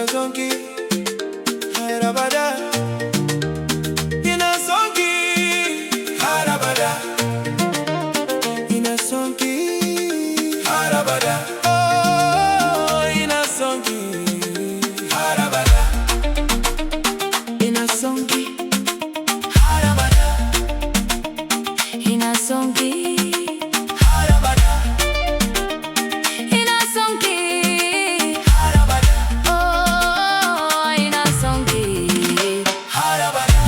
Sonki, harabada. Ina sonki, harabada. Ina sonki, harabada. Oh, ina sonki, harabada. Ina sonki, harabada. Ina sonki, Harabada. ina sonki, Harabada. oh, ina sonki. Harabada.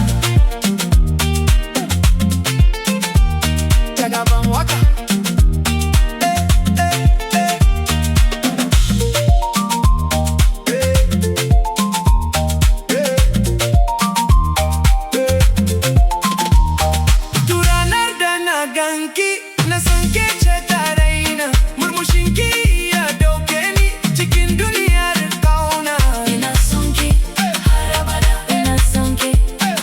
Jagaban Waka. Turanar da na ganki na san ke ce ta raina, murmushinki ya dauke ni cikin duniyar kauna. Ina sonki, harabada. Ina sonki,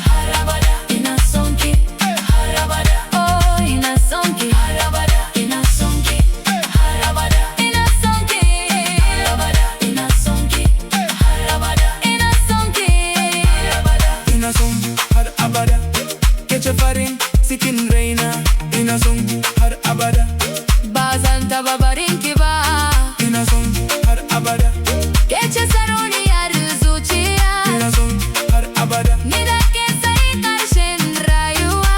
harabada. Ina sonki, harabada. Oh, ina sonki, harabada. Ina sonki, harabada. Ina sonki, harabada. Ina sonki, harabada. Ina sonki, harabada. Ina son har abada, ke ce farin cikin raina. Ina son har abada, Ba zan taba barin ki ba. ina son har abada, Ke ce sarauniyar zuciya. ina son har abada. Ni da ke sai ƙarshen rayuwa.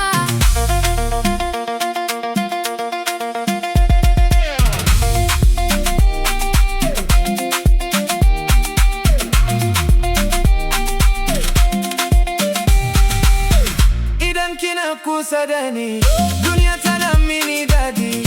Idan kina kusa da ni, duniya tana mini dadi.